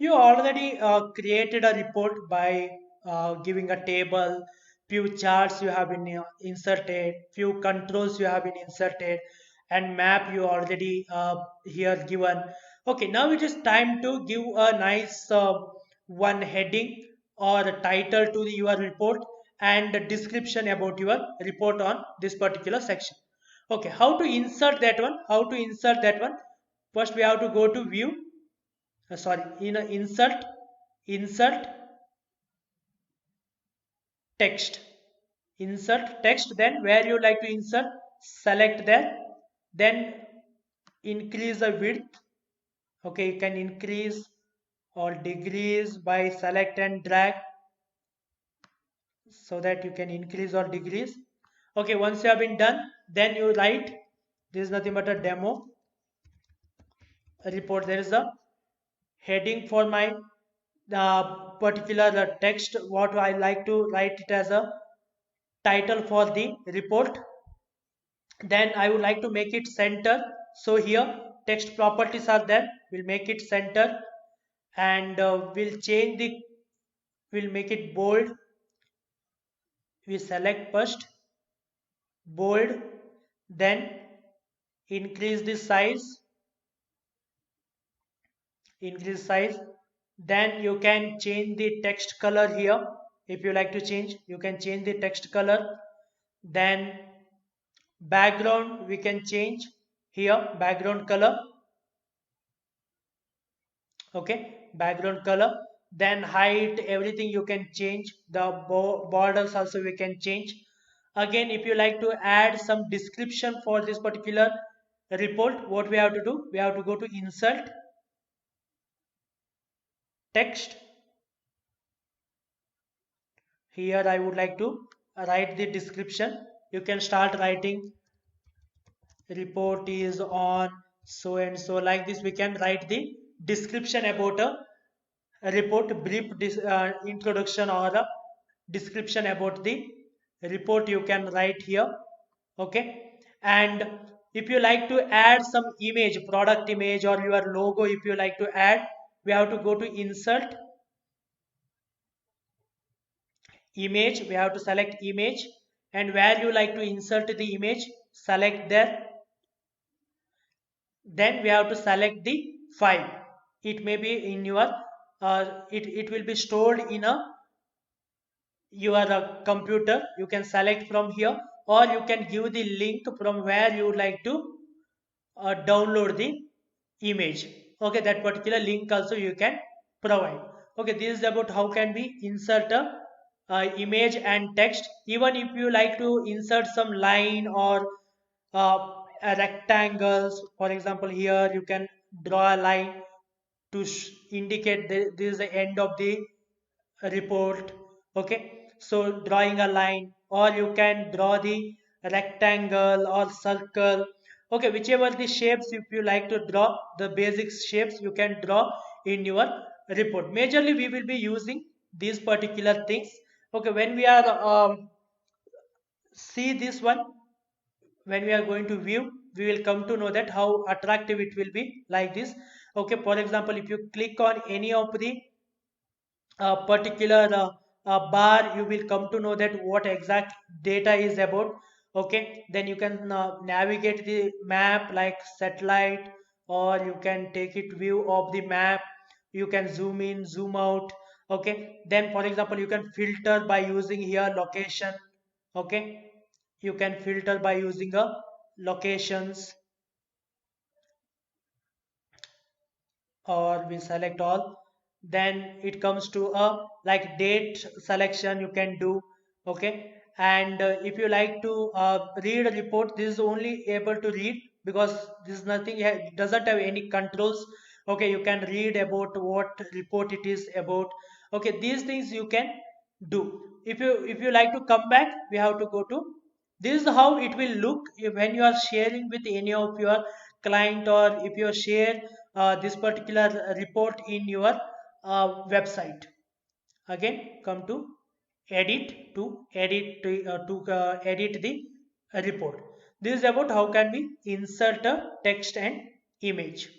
You already created a report by giving a table, few charts you have been inserted, few controls you have been inserted, and map you already here given. Okay, now it is time to give a nice one heading or a title to your report and a description about your report on this particular section. Okay, how to insert that one? How to insert that one? First, we have to go to view, sorry, in a insert text, insert text, then where you like to insert, select there, then increase the width. Okay, you can increase or decrease by select and drag, so that you can increase or decrease. Okay, once you have been done, then you write, this is nothing but a demo report. There is a heading for my particular text, what I like to write it as a title for the report. Then I would like to make it center. So here text properties are there. We'll make it center, and we'll make it bold. We select first bold, then increase the size, increase size. Then you can change the text color here. If you like to change, you can change the text color. Then background we can change here, background color. Okay, background color. Then height, everything you can change. The borders also we can change. Again, if you like to add some description for this particular report, what we have to do, we have to go to insert text. Here I would like to write the description. You can start writing, report is on so and so, like this we can write the description about a report, brief introduction or a description about the report you can write here. Okay, and if you like to add some image, product image or your logo, if you like to add, we have to go to insert image. We have to select image, and where you like to insert the image, select there. Then we have to select the file. It may be in your it will be stored in a your computer. You can select from here, or you can give the link from where you would like to download the image. Okay, that particular link also you can provide. Okay, this is about how can we insert a image and text. Even if you like to insert some line or rectangles, for example here you can draw a line to indicate this is the end of the report. Okay, so drawing a line, or you can draw the rectangle or circle. Okay, whichever the shapes, if you like to draw the basic shapes, you can draw in your report. Majorly we will be using these particular things. Okay, when we are see this one, when we are going to view, we will come to know that how attractive it will be, like this. Okay, for example, if you click on any of the particular bar, you will come to know that what exact data is about. Okay, then you can navigate the map like satellite, or you can take it view of the map. You can zoom in, zoom out. Okay, then for example, you can filter by using here location. Okay, you can filter by using a locations, or we select all. Then it comes to a like date selection you can do. Okay, and if you like to read a report, this is only able to read, because this is nothing, doesn't have any controls. Okay, you can read about what report it is about. Okay, these things you can do. If you like to come back, we have to go to, this is how it will look when you are sharing with any of your client, or if you share this particular report in your website. Again, come to edit, to edit the report. This is about how can we insert a text and image.